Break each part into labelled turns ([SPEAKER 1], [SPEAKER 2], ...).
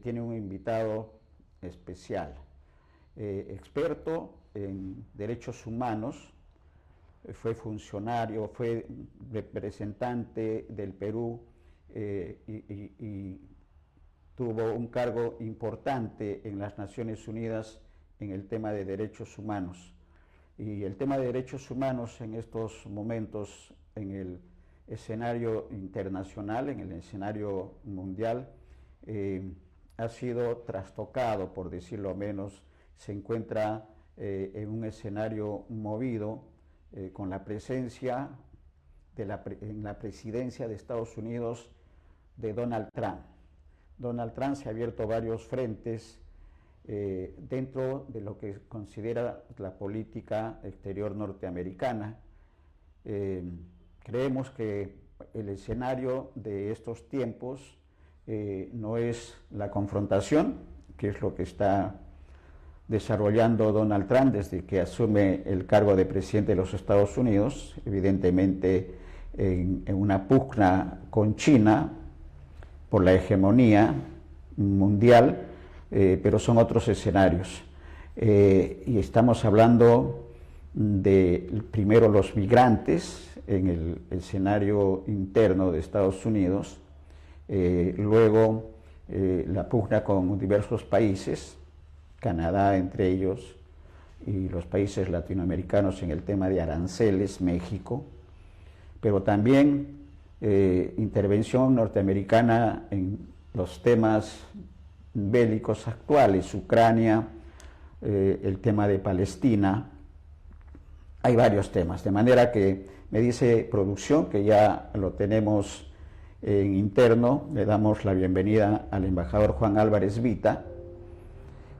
[SPEAKER 1] Tiene un invitado especial, experto en derechos humanos, fue funcionario, fue representante del Perú y tuvo un cargo importante en las Naciones Unidas en el tema de derechos humanos. Y el tema de derechos humanos en estos momentos en el escenario internacional, en el escenario mundial, ha sido trastocado, por decirlo menos. Se encuentra en un escenario movido con la presencia en la presidencia de Estados Unidos de Donald Trump. Donald Trump se ha abierto varios frentes dentro de lo que considera la política exterior norteamericana. Creemos que el escenario de estos tiempos no es la confrontación, que es lo que está desarrollando Donald Trump desde que asume el cargo de presidente de los Estados Unidos, evidentemente en una pugna con China por la hegemonía mundial, pero son otros escenarios. Y estamos hablando de, primero, los migrantes en el escenario interno de Estados Unidos, luego la pugna con diversos países, Canadá entre ellos, y los países latinoamericanos en el tema de aranceles, México, pero también intervención norteamericana en los temas bélicos actuales, Ucrania, el tema de Palestina. Hay varios temas, de manera que me dice producción que ya lo tenemos en interno. Le damos la bienvenida al embajador Juan Álvarez Vita,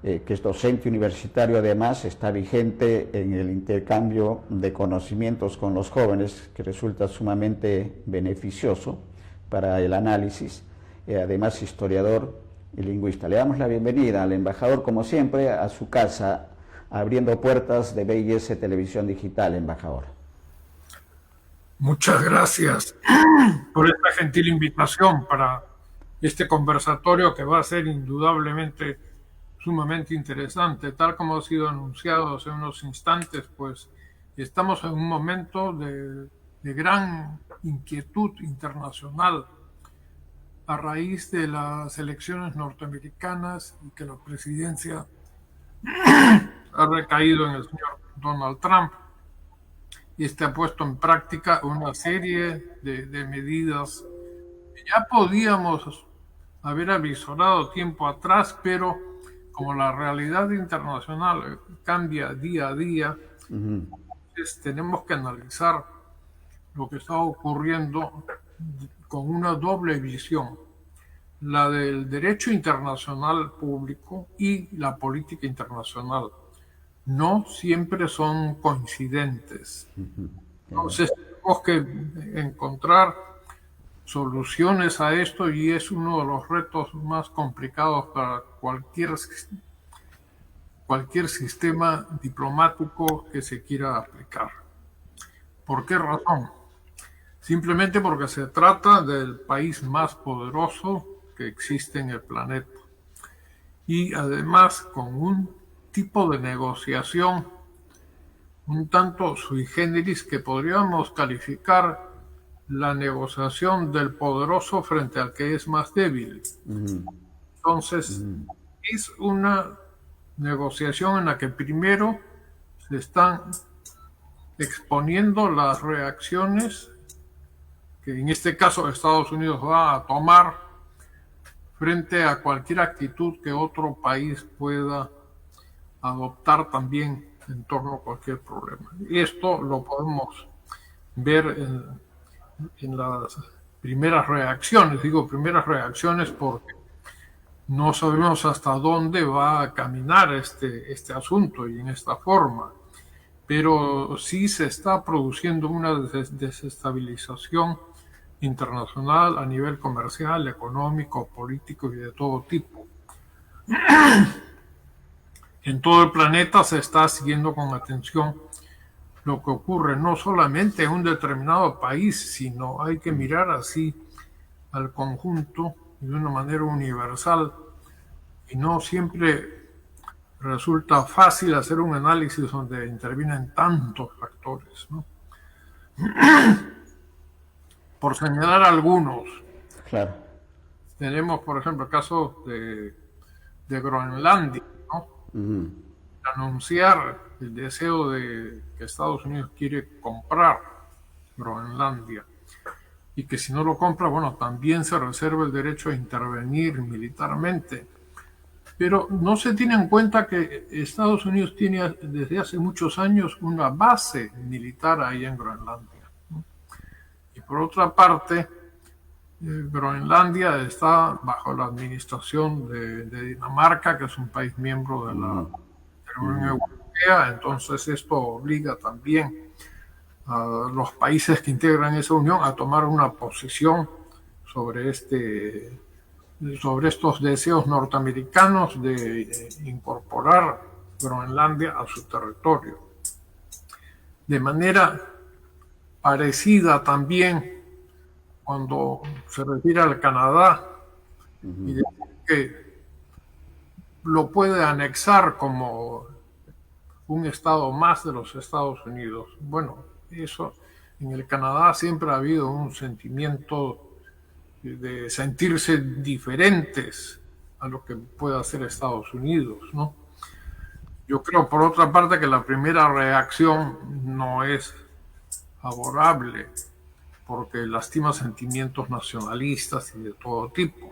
[SPEAKER 1] que es docente universitario, además está vigente en el intercambio de conocimientos con los jóvenes, que resulta sumamente beneficioso para el análisis, además historiador y lingüista. Le damos la bienvenida al embajador, como siempre, a su casa, abriendo puertas de BIS Televisión Digital, embajador.
[SPEAKER 2] Muchas gracias por esta gentil invitación para este conversatorio que va a ser indudablemente sumamente interesante. Tal como ha sido anunciado hace unos instantes, pues estamos en un momento de gran inquietud internacional a raíz de las elecciones norteamericanas y que la presidencia ha recaído en el señor Donald Trump, y ha puesto en práctica una serie de medidas que ya podíamos haber avisorado tiempo atrás, pero como la realidad internacional cambia día a día, entonces tenemos que analizar lo que está ocurriendo con una doble visión: la del derecho internacional público y la política internacional. No siempre son coincidentes. Entonces tenemos que encontrar soluciones a esto, y es uno de los retos más complicados para cualquier sistema diplomático que se quiera aplicar. ¿Por qué razón? Simplemente porque se trata del país más poderoso que existe en el planeta, y además con un tipo de negociación un tanto sui generis que podríamos calificar la negociación del poderoso frente al que es más débil. Entonces, es una negociación en la que primero se están exponiendo las reacciones que en este caso Estados Unidos va a tomar frente a cualquier actitud que otro país pueda adoptar también en torno a cualquier problema. Y esto lo podemos ver en las primeras reacciones. Digo primeras reacciones porque no sabemos hasta dónde va a caminar este asunto y en esta forma, pero sí se está produciendo una desestabilización internacional a nivel comercial, económico, político y de todo tipo. En todo el planeta se está siguiendo con atención lo que ocurre no solamente en un determinado país, sino hay que mirar así al conjunto de una manera universal y no siempre resulta fácil hacer un análisis donde intervienen tantos factores, ¿no? Por señalar algunos,
[SPEAKER 1] Claro.
[SPEAKER 2] tenemos, por ejemplo, el caso de Groenlandia, ¿no?
[SPEAKER 1] Ujú.
[SPEAKER 2] Anunciar el deseo de que Estados Unidos quiere comprar Groenlandia y que si no lo compra, bueno, también se reserva el derecho a intervenir militarmente. Pero no se tiene en cuenta que Estados Unidos tiene desde hace muchos años una base militar ahí en Groenlandia. Y por otra parte, Groenlandia está bajo la administración de Dinamarca, que es un país miembro de la Unión Europea, entonces esto obliga también a los países que integran esa unión a tomar una posición sobre sobre estos deseos norteamericanos de incorporar Groenlandia a su territorio. De manera parecida también cuando se refiere al Canadá y decir que lo puede anexar como un estado más de los Estados Unidos. Bueno, eso en el Canadá siempre ha habido un sentimiento de sentirse diferentes a lo que puede hacer Estados Unidos, ¿no? Yo creo, por otra parte, que la primera reacción no es favorable porque lastima sentimientos nacionalistas y de todo tipo.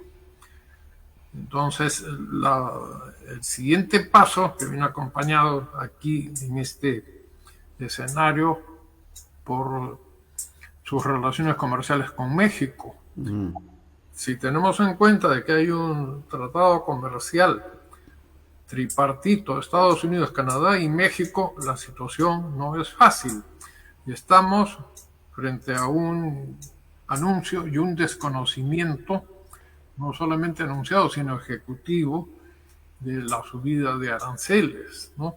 [SPEAKER 2] Entonces, el siguiente paso que viene acompañado aquí en este escenario por sus relaciones comerciales con México. Si tenemos en cuenta de que hay un tratado comercial tripartito, Estados Unidos, Canadá y México, la situación no es fácil. Y estamos frente a un anuncio y un desconocimiento, no solamente anunciado, sino ejecutivo, de la subida de aranceles, ¿no?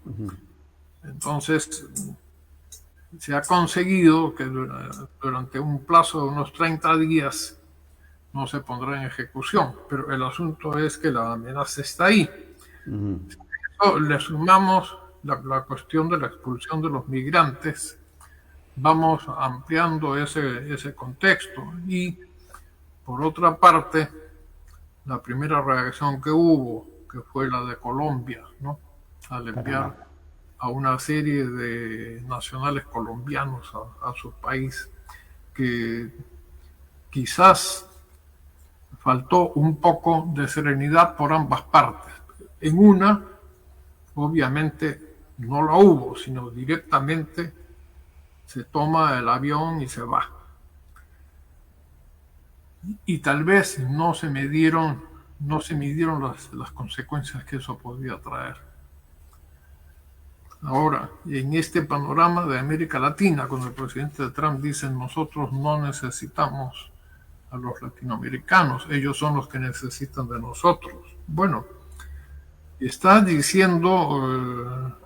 [SPEAKER 2] Entonces, se ha conseguido que durante un plazo de unos 30 días no se pondrá en ejecución, pero el asunto es que la amenaza está ahí. Eso le sumamos la cuestión de la expulsión de los migrantes, vamos ampliando ese contexto y, por otra parte, la primera reacción que hubo, que fue la de Colombia, ¿no? Al
[SPEAKER 1] Caramba.
[SPEAKER 2] enviar a una serie de nacionales colombianos a su país, que quizás faltó un poco de serenidad por ambas partes. En una, obviamente, no la hubo, sino directamente se toma el avión y se va. Y tal vez no se midieron las consecuencias que eso podía traer. Ahora, en este panorama de América Latina, cuando el presidente Trump dice nosotros no necesitamos a los latinoamericanos, ellos son los que necesitan de nosotros. Bueno, está diciendo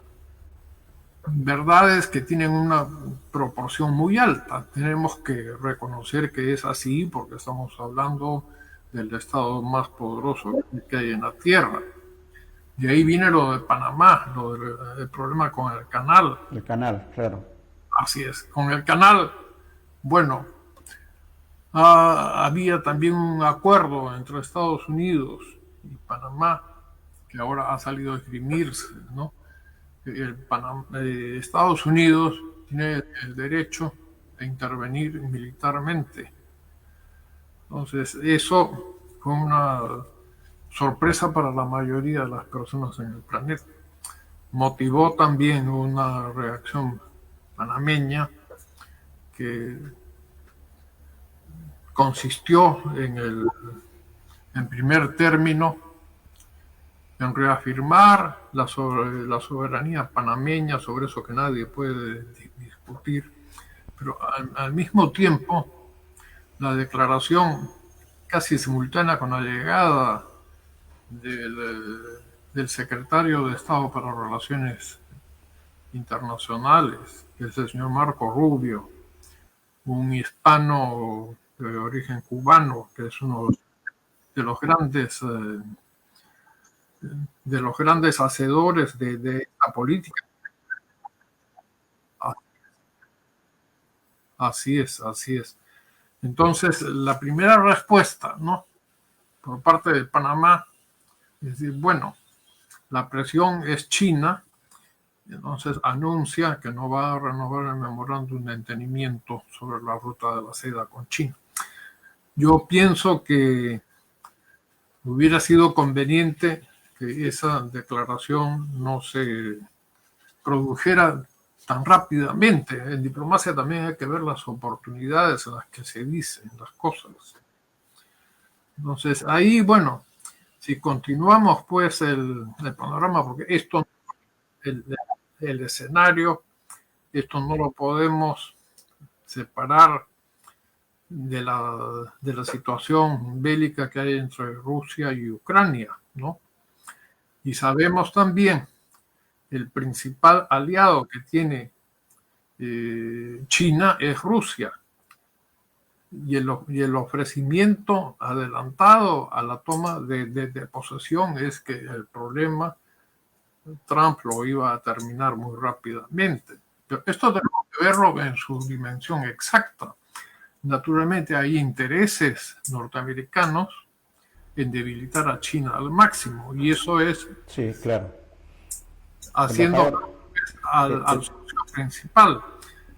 [SPEAKER 2] verdades que tienen una proporción muy alta. Tenemos que reconocer que es así porque estamos hablando del estado más poderoso que hay en la Tierra. De ahí viene lo de Panamá, el problema con el canal.
[SPEAKER 1] El canal, claro.
[SPEAKER 2] Así es, con el canal, bueno, había también un acuerdo entre Estados Unidos y Panamá que ahora ha salido a esgrimirse, ¿no? Estados Unidos tiene el derecho de intervenir militarmente. Entonces, eso fue una sorpresa para la mayoría de las personas en el planeta. Motivó también una reacción panameña que consistió en primer término, en reafirmar la soberanía panameña, sobre eso que nadie puede discutir, pero al mismo tiempo la declaración casi simultánea con la llegada del secretario de Estado para Relaciones Internacionales, que es el señor Marco Rubio, un hispano de origen cubano, que es uno de los grandes de los grandes hacedores de esta política. Así es, así es. Entonces, la primera respuesta, ¿no?, por parte de Panamá es decir, bueno, la presión es China, entonces anuncia que no va a renovar el memorándum de entendimiento sobre la ruta de la seda con China. Yo pienso que hubiera sido conveniente que esa declaración no se produjera tan rápidamente. En diplomacia también hay que ver las oportunidades en las que se dicen las cosas. Entonces, ahí, bueno, si continuamos pues el panorama, porque esto, el escenario, esto no lo podemos separar de la situación bélica que hay entre Rusia y Ucrania, ¿no? Y sabemos también el principal aliado que tiene China es Rusia. Y el ofrecimiento adelantado a la toma de posesión es que el problema Trump lo iba a terminar muy rápidamente. Pero esto tenemos que verlo en su dimensión exacta. Naturalmente hay intereses norteamericanos en debilitar a China al máximo, y eso es
[SPEAKER 1] Sí, claro.
[SPEAKER 2] haciendo al socio principal.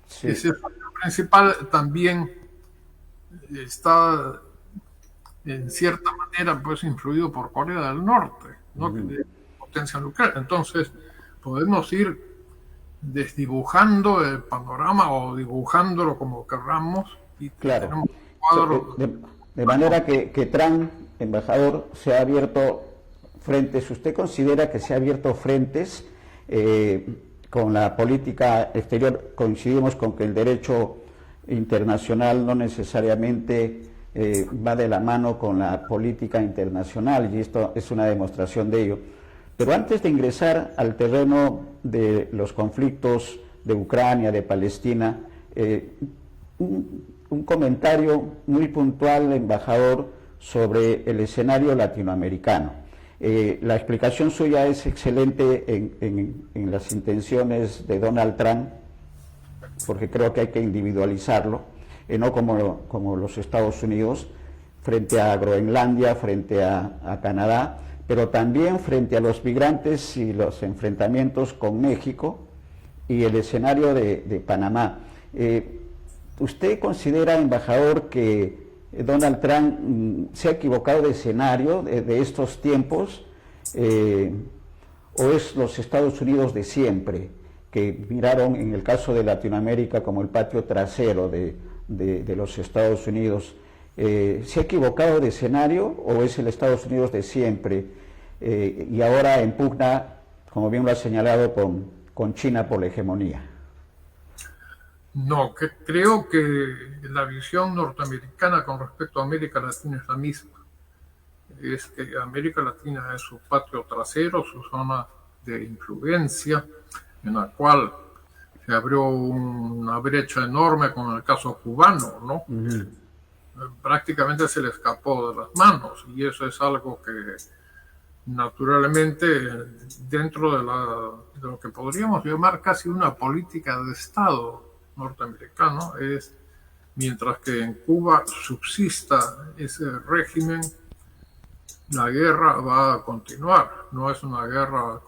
[SPEAKER 1] Sí,
[SPEAKER 2] Ese socio principal también está en cierta manera pues influido por Corea del Norte, ¿no?, que es potencia nuclear. Entonces podemos ir desdibujando el panorama o dibujándolo como querramos y
[SPEAKER 1] claro.
[SPEAKER 2] tenemos un cuadro.
[SPEAKER 1] De manera que Trump, embajador, se ha abierto frentes, ¿usted considera que se ha abierto frentes con la política exterior? Coincidimos con que el derecho internacional no necesariamente va de la mano con la política internacional, y esto es una demostración de ello. Pero antes de ingresar al terreno de los conflictos de Ucrania, de Palestina, un comentario muy puntual, embajador, sobre el escenario latinoamericano. La explicación suya es excelente en las intenciones de Donald Trump, porque creo que hay que individualizarlo, no como los Estados Unidos, frente a Groenlandia, frente a Canadá, pero también frente a los migrantes y los enfrentamientos con México y el escenario de Panamá. ¿Usted considera, embajador, que Donald Trump se ha equivocado de escenario de estos tiempos, o es los Estados Unidos de siempre, que miraron en el caso de Latinoamérica como el patio trasero de los Estados Unidos? ¿Se ha equivocado de escenario o es el Estados Unidos de siempre y ahora en pugna, como bien lo ha señalado, con China por la hegemonía?
[SPEAKER 2] No, que creo que la visión norteamericana con respecto a América Latina es la misma. Es que América Latina es su patio trasero, su zona de influencia, en la cual se abrió una brecha enorme con el caso cubano, ¿no? Prácticamente se le escapó de las manos, y eso es algo que naturalmente dentro de lo que podríamos llamar casi una política de Estado norteamericano es, mientras que en Cuba subsista ese régimen, la guerra va a continuar. No es una guerra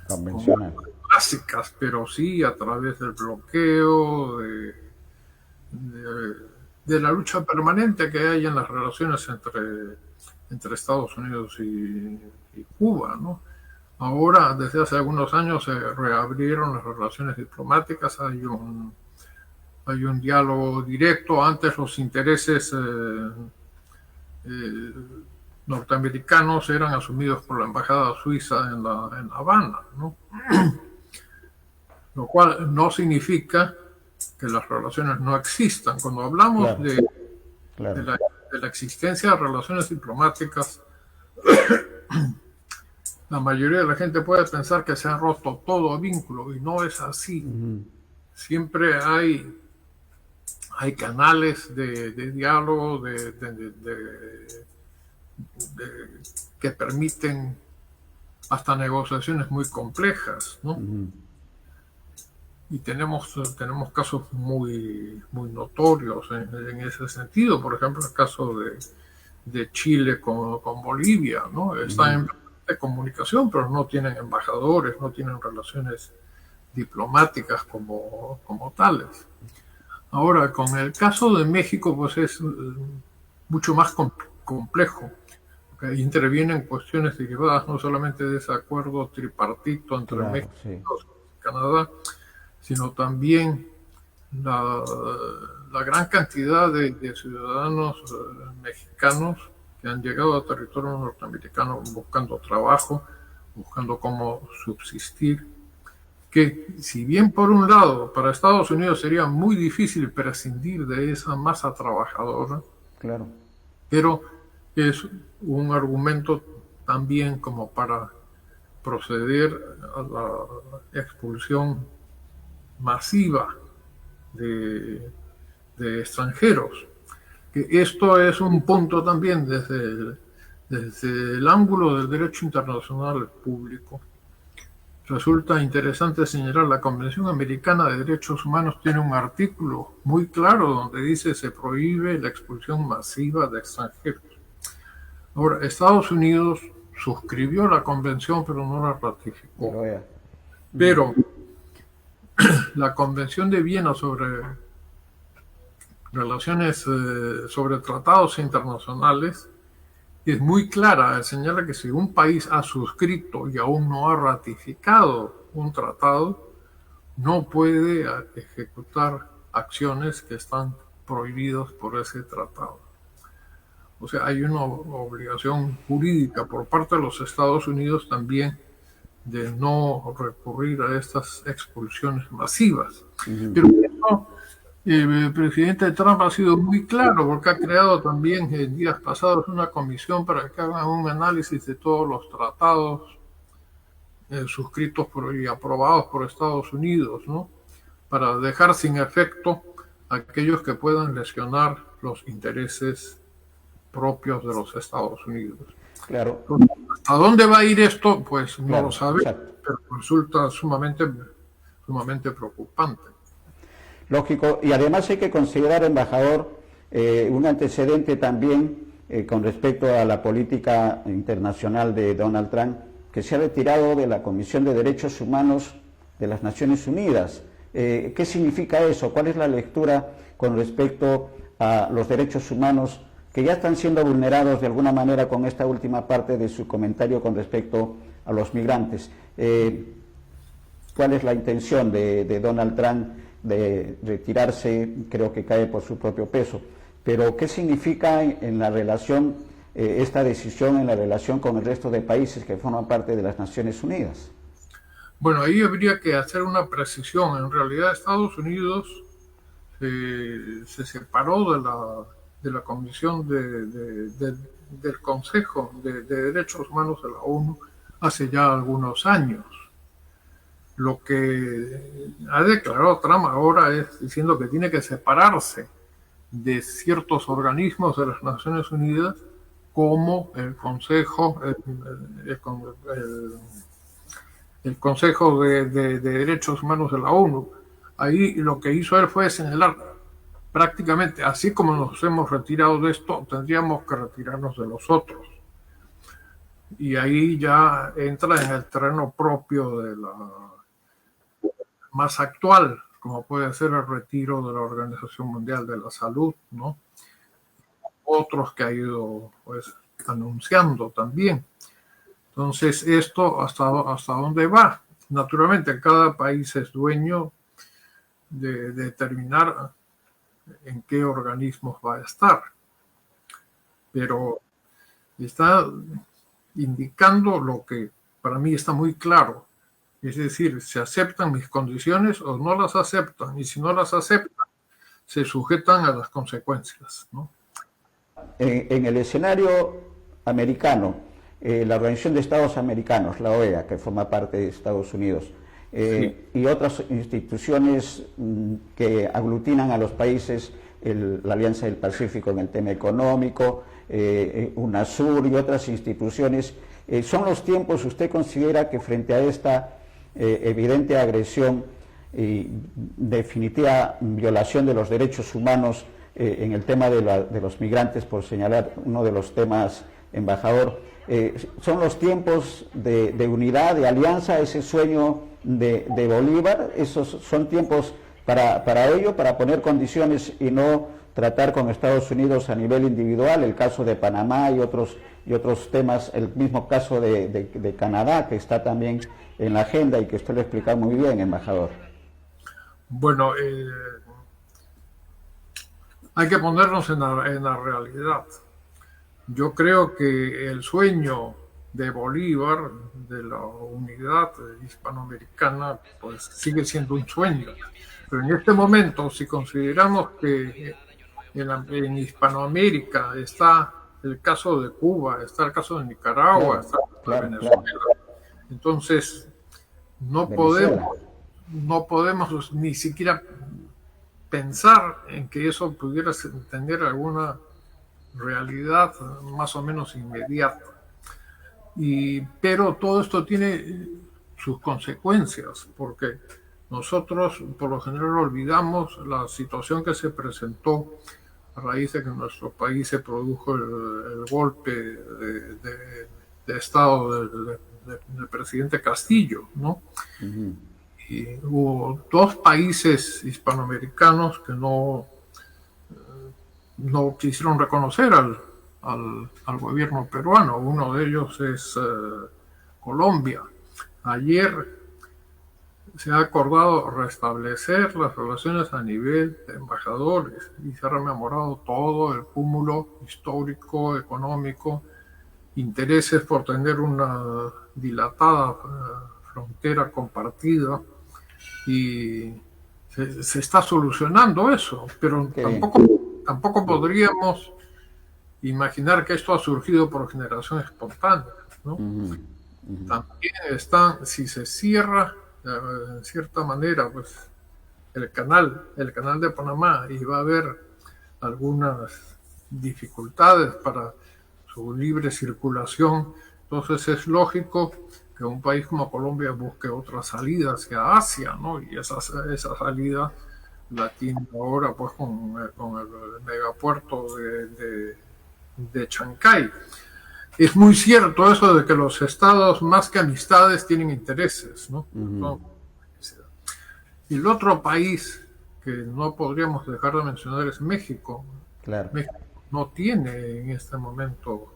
[SPEAKER 1] Convencional.
[SPEAKER 2] clásicas, pero sí a través del bloqueo, de la lucha permanente que hay en las relaciones entre Estados Unidos y Cuba, ¿no? Ahora, desde hace algunos años, se reabrieron las relaciones diplomáticas, hay un diálogo directo. Antes los intereses norteamericanos eran asumidos por la embajada suiza en La Habana, ¿no? Lo cual no significa que las relaciones no existan. Cuando hablamos
[SPEAKER 1] Claro.
[SPEAKER 2] de la existencia de relaciones diplomáticas, la mayoría de la gente puede pensar que se ha roto todo vínculo, y no es así. Siempre hay canales de diálogo que permiten hasta negociaciones muy complejas, ¿no?
[SPEAKER 1] Ujú.
[SPEAKER 2] Y tenemos casos muy notorios en ese sentido. Por ejemplo, el caso de Chile con Bolivia, ¿no? Están en comunicación, pero no tienen embajadores, no tienen relaciones diplomáticas como tales. Ahora, con el caso de México, pues es mucho más complejo, porque ahí intervienen cuestiones derivadas no solamente de ese acuerdo tripartito entre
[SPEAKER 1] Claro,
[SPEAKER 2] México
[SPEAKER 1] sí,
[SPEAKER 2] y Canadá, sino también la, la gran cantidad de ciudadanos mexicanos que han llegado a territorio norteamericano buscando trabajo, buscando cómo subsistir, que si bien por un lado para Estados Unidos sería muy difícil prescindir de esa masa trabajadora,
[SPEAKER 1] claro.
[SPEAKER 2] pero es un argumento también como para proceder a la expulsión masiva de, de extranjeros. Que esto es un punto también desde el ángulo del derecho internacional público. Resulta interesante señalar, la Convención Americana de Derechos Humanos tiene un artículo muy claro donde dice se prohíbe la expulsión masiva de extranjeros. Ahora, Estados Unidos suscribió la convención pero no la ratificó.
[SPEAKER 1] Lo vea.
[SPEAKER 2] Pero la Convención de Viena sobre relaciones, sobre tratados internacionales, es muy clara, señala que si un país ha suscrito y aún no ha ratificado un tratado, no puede ejecutar acciones que están prohibidas por ese tratado. O sea, hay una obligación jurídica por parte de los Estados Unidos también de no recurrir a estas expulsiones masivas. Pero eso, el presidente Trump ha sido muy claro porque ha creado también en días pasados una comisión para que hagan un análisis de todos los tratados suscritos y aprobados por Estados Unidos, ¿no? Para dejar sin efecto aquellos que puedan lesionar los intereses propios de los Estados Unidos.
[SPEAKER 1] Claro.
[SPEAKER 2] ¿A dónde va a ir esto? Pues no
[SPEAKER 1] Claro,
[SPEAKER 2] lo sabe,
[SPEAKER 1] exacto.
[SPEAKER 2] pero resulta sumamente preocupante.
[SPEAKER 1] Lógico, y además hay que considerar, embajador, un antecedente también con respecto a la política internacional de Donald Trump, que se ha retirado de la Comisión de Derechos Humanos de las Naciones Unidas. ¿Qué significa eso? ¿Cuál es la lectura con respecto a los derechos humanos que ya están siendo vulnerados de alguna manera con esta última parte de su comentario con respecto a los migrantes? ¿Cuál es la intención de Donald Trump de retirarse? Creo que cae por su propio peso, pero ¿qué significa en la relación, esta decisión en la relación con el resto de países que forman parte de las Naciones Unidas?
[SPEAKER 2] Bueno, ahí habría que hacer una precisión. En realidad Estados Unidos se separó de la Comisión del Consejo de Derechos Humanos de la ONU hace ya algunos años. Lo que ha declarado Trump ahora es diciendo que tiene que separarse de ciertos organismos de las Naciones Unidas como el Consejo, el Consejo de Derechos Humanos de la ONU. Ahí lo que hizo él fue señalar prácticamente, así como nos hemos retirado de esto, tendríamos que retirarnos de los otros. Y ahí ya entra en el terreno propio de la más actual, como puede ser el retiro de la Organización Mundial de la Salud, ¿no? Otros que ha ido pues anunciando también. Entonces, ¿esto hasta dónde va? Naturalmente, cada país es dueño de determinar en qué organismos va a estar, pero está indicando lo que para mí está muy claro, es decir, se aceptan mis condiciones o no las aceptan, y si no las aceptan, se sujetan a las consecuencias, ¿no?
[SPEAKER 1] En el escenario americano, la Organización de Estados Americanos, la OEA, que forma parte de Estados Unidos, sí, y otras instituciones que aglutinan a los países, la Alianza del Pacífico en el tema económico, UNASUR y otras instituciones ¿Son los tiempos, usted considera que frente a esta evidente agresión y definitiva violación de los derechos humanos en el tema de los migrantes, por señalar uno de los temas, embajador, son los tiempos de unidad, de alianza, ese sueño de Bolívar? ¿Esos son tiempos para ello, para poner condiciones y no tratar con Estados Unidos a nivel individual, el caso de Panamá y otros temas, el mismo caso de Canadá, que está también en la agenda y que usted lo explica muy bien, embajador?
[SPEAKER 2] Bueno, hay que ponernos en la realidad. Yo creo que el sueño de Bolívar, de la unidad hispanoamericana, pues sigue siendo un sueño. Pero en este momento, si consideramos que en Hispanoamérica está el caso de Cuba, está el caso de Nicaragua, está el caso de Venezuela, entonces no podemos ni siquiera pensar en que eso pudiera tener alguna realidad más o menos inmediata. Pero todo esto tiene sus consecuencias, porque nosotros por lo general olvidamos la situación que se presentó a raíz de que en nuestro país se produjo el golpe de Estado del presidente Castillo, ¿no? Uh-huh. Y hubo dos países hispanoamericanos que no quisieron reconocer al gobierno peruano. Uno de ellos es Colombia. Ayer se ha acordado restablecer las relaciones a nivel de embajadores y se ha rememorado todo el cúmulo histórico, económico, intereses por tener una dilatada frontera compartida, y se está solucionando eso, pero tampoco podríamos imaginar que esto ha surgido por generación espontánea, ¿no? Uh-huh. Uh-huh. También si se cierra en cierta manera pues el canal de Panamá, y va a haber algunas dificultades para su libre circulación, entonces es lógico que un país como Colombia busque otra salida hacia Asia, ¿no? Y esa salida la tiene ahora pues con el megapuerto de Chancay. Es muy cierto eso de que los estados, más que amistades, tienen intereses, ¿no? Uh-huh. Y el otro país que no podríamos dejar de mencionar es México.
[SPEAKER 1] Claro.
[SPEAKER 2] México no tiene en este momento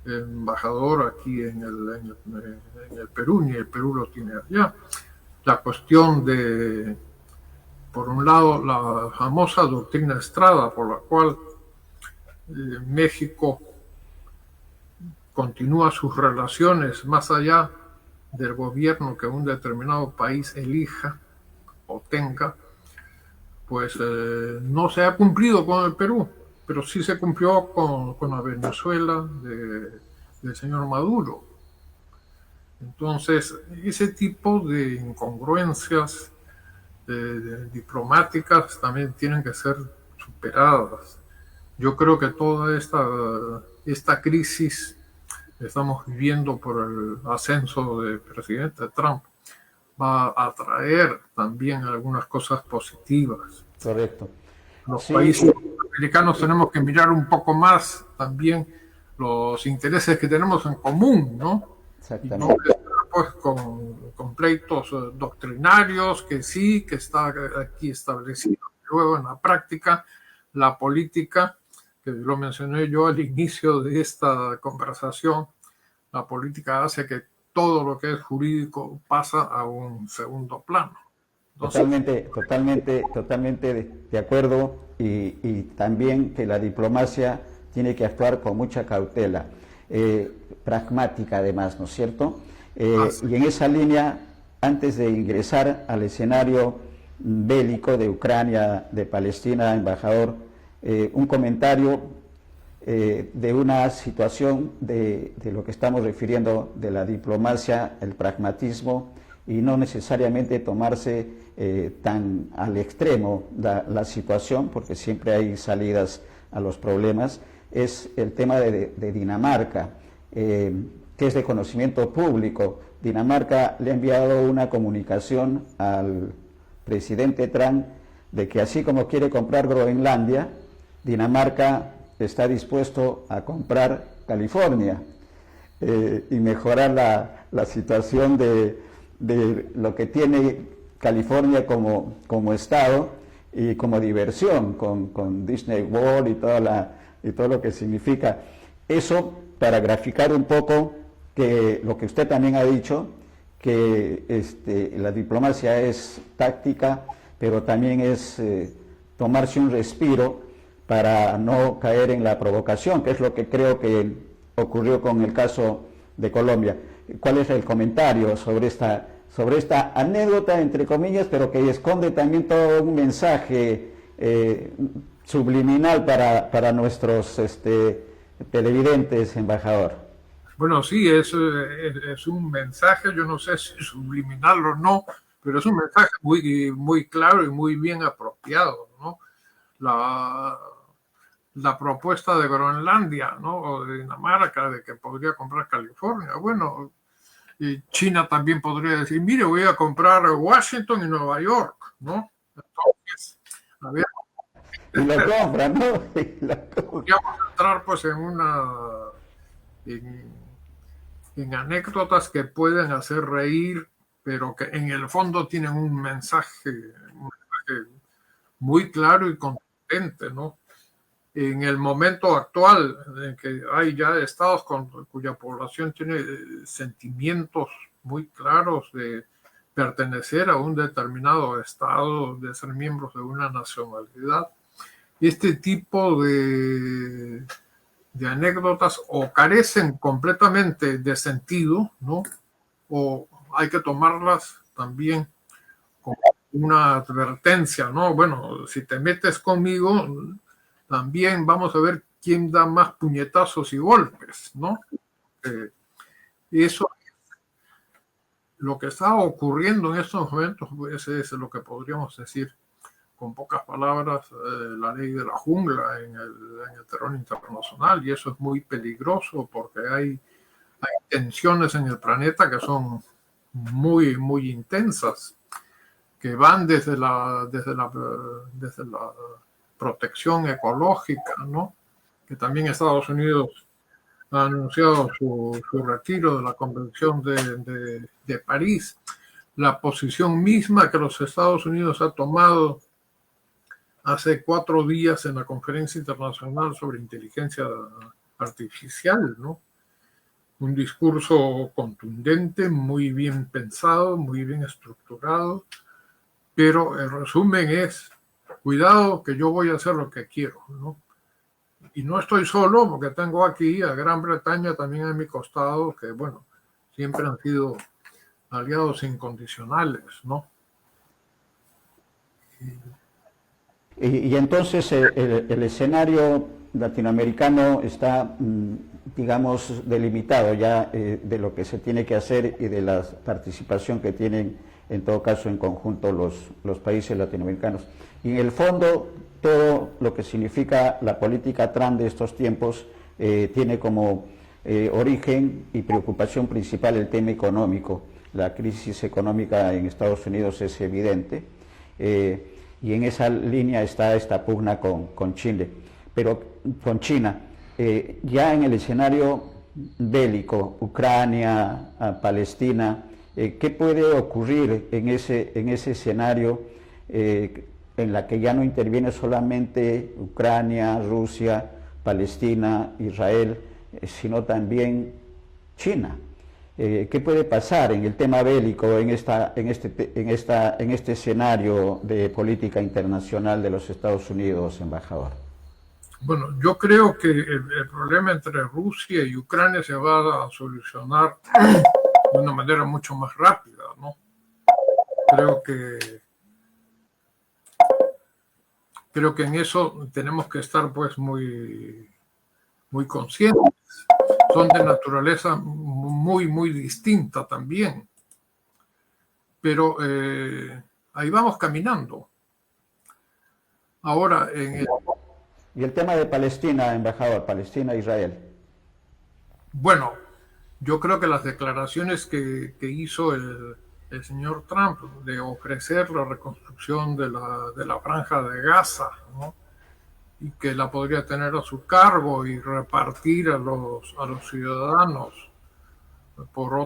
[SPEAKER 2] embajador aquí en el Perú, ni el Perú lo tiene allá. La cuestión de, por un lado, la famosa doctrina Estrada, por la cual México continúa sus relaciones más allá del gobierno que un determinado país elija o tenga, pues no se ha cumplido con el Perú, pero sí se cumplió con la Venezuela del señor Maduro. Entonces, ese tipo de incongruencias diplomáticas también tienen que ser superadas. Yo creo que toda esta crisis que estamos viviendo por el ascenso del presidente Trump va a traer también algunas cosas positivas.
[SPEAKER 1] Correcto.
[SPEAKER 2] Los países americanos tenemos que mirar un poco más también los intereses que tenemos en común, ¿no?
[SPEAKER 1] Exactamente.
[SPEAKER 2] Y no pues con pleitos doctrinarios que sí, que está aquí establecido. Luego en la práctica, la política, que lo mencioné yo al inicio de esta conversación, la política hace que todo lo que es jurídico pasa a un segundo plano. Entonces,
[SPEAKER 1] totalmente de acuerdo, y también que la diplomacia tiene que actuar con mucha cautela, pragmática además, ¿no es cierto? Y en esa línea, antes de ingresar al escenario bélico de Ucrania, de Palestina, embajador, un comentario de una situación de lo que estamos refiriendo de la diplomacia, el pragmatismo, y no necesariamente tomarse tan al extremo la situación, porque siempre hay salidas a los problemas. Es el tema de Dinamarca. que es de conocimiento público. Dinamarca le ha enviado una comunicación al presidente Trump de que así como quiere comprar Groenlandia, Dinamarca está dispuesto a comprar California y mejorar la situación de lo que tiene California como estado y como diversión con Disney World y todo lo que significa. Eso para graficar un poco que lo que usted también ha dicho, que la diplomacia es táctica, pero también es tomarse un respiro para no caer en la provocación, que es lo que creo que ocurrió con el caso de Colombia. ¿Cuál es el comentario sobre esta anécdota, entre comillas, pero que esconde también todo un mensaje subliminal para nuestros televidentes, embajador?
[SPEAKER 2] Bueno, sí, es un mensaje, yo no sé si subliminal o no, pero es un mensaje muy claro y muy bien apropiado, ¿no? La propuesta de Groenlandia, ¿no? O de Dinamarca, de que podría comprar California. Bueno, y China también podría decir, mire, voy a comprar Washington y Nueva York, ¿no? Entonces, a ver.
[SPEAKER 1] Y lo compran, ¿no?
[SPEAKER 2] Podríamos entrar pues en anécdotas que pueden hacer reír, pero que en el fondo tienen un mensaje muy claro y contundente, ¿no? En el momento actual, en que hay ya estados cuya población tiene sentimientos muy claros de pertenecer a un determinado estado, de ser miembros de una nacionalidad, este tipo de anécdotas o carecen completamente de sentido, ¿no? O hay que tomarlas también como una advertencia, ¿no? Bueno, si te metes conmigo, también vamos a ver quién da más puñetazos y golpes, ¿no? Eso, lo que está ocurriendo en estos momentos, pues es lo que podríamos decir con pocas palabras, la ley de la jungla en el terreno internacional, y eso es muy peligroso porque hay tensiones en el planeta que son muy intensas, que van desde la protección ecológica, ¿no? Que también Estados Unidos ha anunciado su retiro de la Convención de París, la posición misma que los Estados Unidos ha tomado hace 4 días en la Conferencia Internacional sobre Inteligencia Artificial, ¿no? Un discurso contundente, muy bien pensado, muy bien estructurado, pero el resumen es, cuidado que yo voy a hacer lo que quiero, ¿no? Y no estoy solo porque tengo aquí a Gran Bretaña también a mi costado, que bueno, siempre han sido aliados incondicionales, ¿no?
[SPEAKER 1] Y entonces el escenario latinoamericano está, digamos, delimitado ya de lo que se tiene que hacer y de la participación que tienen, en todo caso, en conjunto los países latinoamericanos. Y en el fondo, todo lo que significa la política Trump de estos tiempos tiene como origen y preocupación principal el tema económico. La crisis económica en Estados Unidos es evidente. Y en esa línea está esta pugna con Chile, pero con China. Ya en el escenario bélico, Ucrania, Palestina, ¿qué puede ocurrir en ese escenario en la que ya no interviene solamente Ucrania, Rusia, Palestina, Israel, sino también China? ¿Qué puede pasar en el tema bélico en este escenario de política internacional de los Estados Unidos, embajador?
[SPEAKER 2] Bueno, yo creo que el problema entre Rusia y Ucrania se va a solucionar de una manera mucho más rápida, ¿no? Creo que en eso tenemos que estar pues muy conscientes. Son de naturaleza muy distinta también, pero ahí vamos caminando. Ahora,
[SPEAKER 1] y el tema de Palestina, embajador, Palestina-Israel.
[SPEAKER 2] Bueno, Yo creo que las declaraciones que hizo el señor Trump de ofrecer la reconstrucción de la franja de Gaza, ¿no? Y que la podría tener a su cargo y repartir a los ciudadanos por a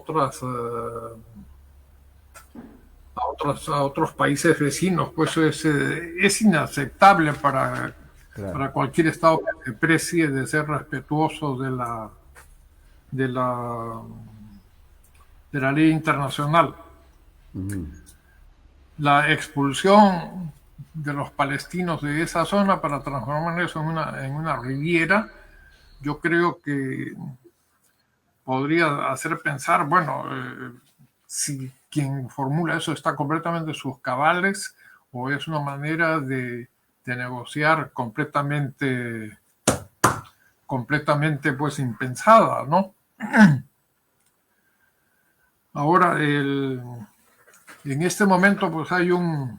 [SPEAKER 2] otros países vecinos, pues es inaceptable
[SPEAKER 1] Claro.
[SPEAKER 2] para cualquier Estado que se precie de ser respetuoso de la, de la ley internacional. La expulsión de los palestinos de esa zona para transformar eso en una riviera, yo creo que podría hacer pensar, bueno, si quien formula eso está completamente en sus cabales o es una manera de negociar completamente pues impensada, ¿no? Ahora, en este momento pues hay un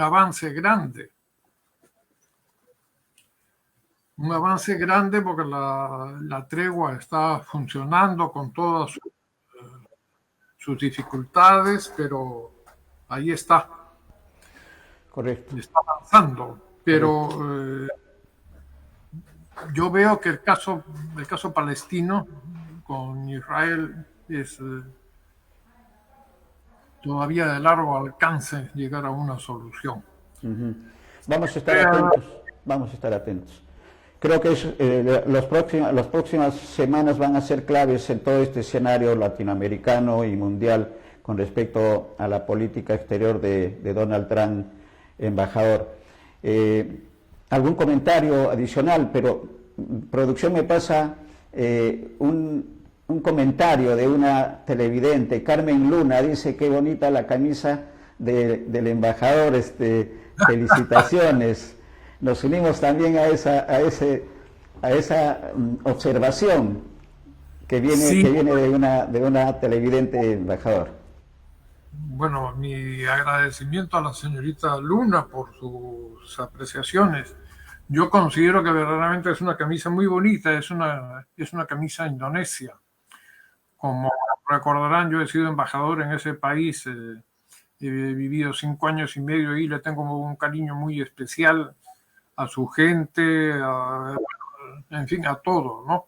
[SPEAKER 2] avance grande. Un avance grande porque la tregua está funcionando con todas sus dificultades, pero ahí está.
[SPEAKER 1] Correcto,
[SPEAKER 2] Está avanzando. Pero
[SPEAKER 1] correcto.
[SPEAKER 2] yo veo que el caso palestino con Israel es todavía de largo alcance llegar a una solución.
[SPEAKER 1] Vamos a estar atentos, vamos a estar atentos. Creo que las próximas semanas van a ser claves en todo este escenario latinoamericano y mundial con respecto a la política exterior de Donald Trump, embajador. Algún comentario adicional, pero producción me pasa un comentario de una televidente, Carmen Luna, dice qué bonita la camisa del embajador, felicitaciones. Nos unimos también a esa observación que
[SPEAKER 2] Sí,
[SPEAKER 1] viene de una televidente, embajador.
[SPEAKER 2] bueno, mi agradecimiento a la señorita Luna por sus apreciaciones. Yo considero que verdaderamente es una camisa muy bonita, es una camisa indonesia. Como recordarán, yo he sido embajador en ese país, he vivido 5 años y medio y le tengo un cariño muy especial a su gente, en fin, a todo, ¿no?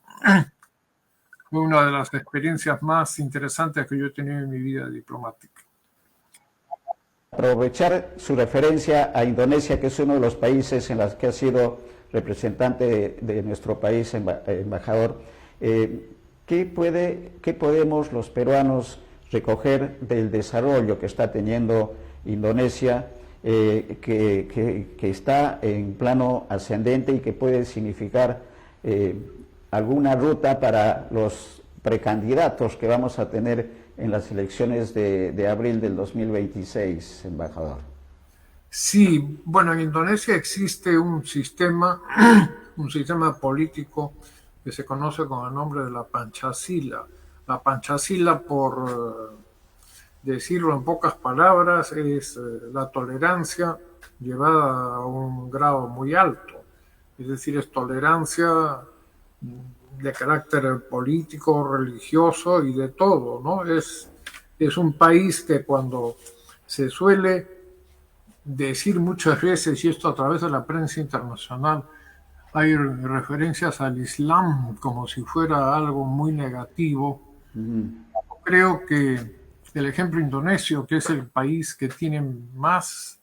[SPEAKER 2] Fue una de las experiencias más interesantes que yo he tenido en mi vida diplomática.
[SPEAKER 1] Aprovechar su referencia a Indonesia, que es uno de los países en los que ha sido representante de nuestro país, embajador. ¿Qué podemos los peruanos recoger del desarrollo que está teniendo Indonesia, que está en plano ascendente y que puede significar alguna ruta para los precandidatos que vamos a tener en las elecciones de abril del 2026, embajador?
[SPEAKER 2] Sí, bueno, en Indonesia existe un sistema político que se conoce con el nombre de la Pancasila. La Pancasila, por decirlo en pocas palabras, es la tolerancia llevada a un grado muy alto. Es decir, es tolerancia de carácter político, religioso y de todo, ¿no? Es un país que cuando se suele decir muchas veces, y esto a través de la prensa internacional, hay referencias al Islam como si fuera algo muy negativo. Creo que el ejemplo indonesio, que es el país que tiene más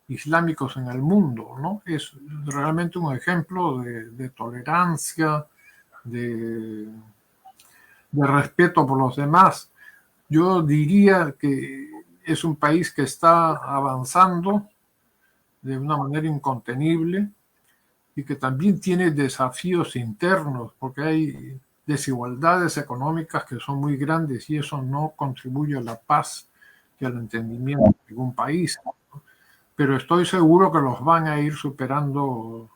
[SPEAKER 2] islámicos en el mundo, ¿no? Es realmente un ejemplo de tolerancia, de, de respeto por los demás. Yo diría que es un país que está avanzando de una manera incontenible y que también tiene desafíos internos, porque hay desigualdades económicas que son muy grandes y eso no contribuye a la paz y al entendimiento de ningún país. Pero estoy seguro que los van a ir superando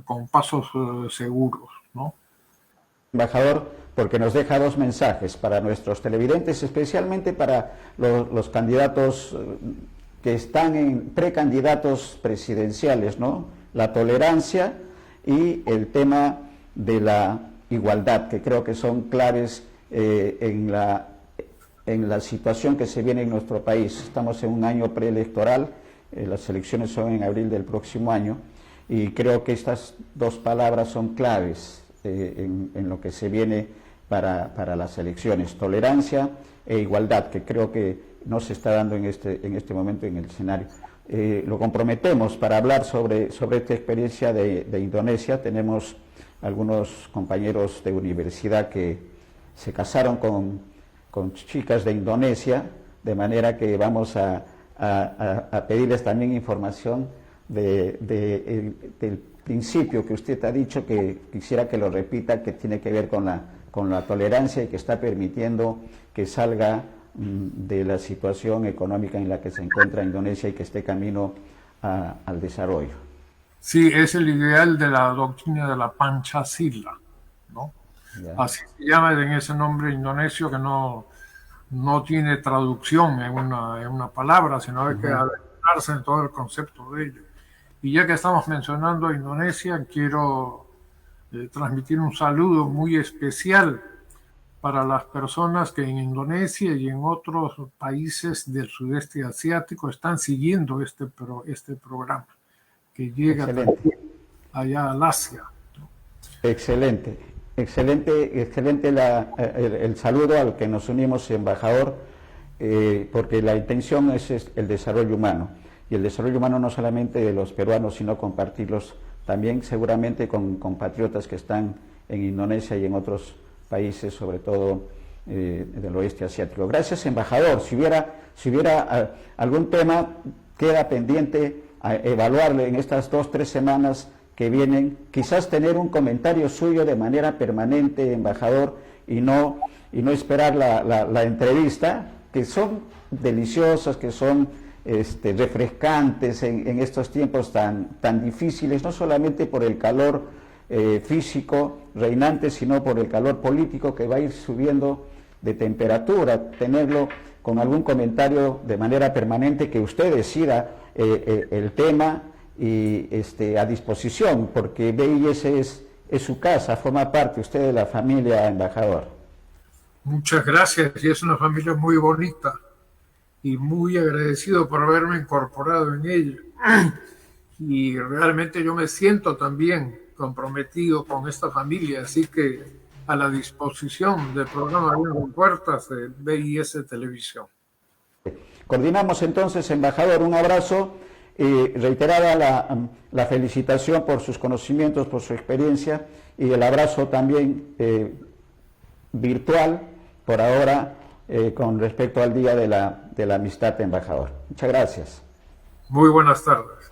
[SPEAKER 2] con pasos seguros, ¿no?
[SPEAKER 1] Embajador, porque nos deja dos mensajes para nuestros televidentes, especialmente para los candidatos que están en precandidatos presidenciales, ¿no? La tolerancia y el tema de la igualdad, que creo que son claves en la situación que se viene en nuestro país. Estamos en un año preelectoral, las elecciones son en abril del próximo año, y creo que estas dos palabras son claves en lo que se viene para las elecciones: tolerancia e igualdad, que creo que no se está dando en este momento en el escenario. Lo comprometemos para hablar sobre esta experiencia de Indonesia. Tenemos algunos compañeros de universidad que se casaron con chicas de Indonesia, de manera que vamos a pedirles también información del principio que usted ha dicho, que quisiera que lo repita, que tiene que ver con la tolerancia y que está permitiendo que salga de la situación económica en la que se encuentra Indonesia y que esté camino al desarrollo.
[SPEAKER 2] Sí, es el ideal de la doctrina de la Pancasila, ¿no?
[SPEAKER 1] Ya.
[SPEAKER 2] Así se llama en ese nombre indonesio, que no tiene traducción en una palabra, sino hay que adentrarse en todo el concepto de ello. Y ya que estamos mencionando a Indonesia, quiero transmitir un saludo muy especial para las personas que en Indonesia y en otros países del sudeste asiático están siguiendo este programa, que llega también allá al Asia.
[SPEAKER 1] Excelente, excelente el saludo al que nos unimos, embajador, porque la intención es el desarrollo humano, y el desarrollo humano no solamente de los peruanos, sino compartirlos también seguramente con compatriotas que están en Indonesia y en otros países, sobre todo del oeste asiático. Gracias, embajador. Si hubiera algún tema, queda pendiente a evaluarle en estas 2-3 semanas que vienen, quizás tener un comentario suyo de manera permanente, embajador, y no esperar la entrevista, que son deliciosas, que son refrescantes en estos tiempos tan difíciles, no solamente por el calor físico reinante, sino por el calor político que va a ir subiendo de temperatura. Tenerlo con algún comentario de manera permanente, que usted decida el tema, y a disposición, porque BIS es su casa, forma parte usted de la familia, embajador.
[SPEAKER 2] Muchas gracias, y es una familia muy bonita, y muy agradecido por haberme incorporado en ella. Y realmente yo me siento también comprometido con esta familia, así que a la disposición del programa Abriendo Puertas de BIS Televisión.
[SPEAKER 1] Coordinamos entonces, embajador, un abrazo, reiterada la felicitación por sus conocimientos, por su experiencia, y el abrazo también virtual, por ahora, con respecto al Día de la Amistad, embajador. Muchas gracias.
[SPEAKER 2] Muy buenas tardes.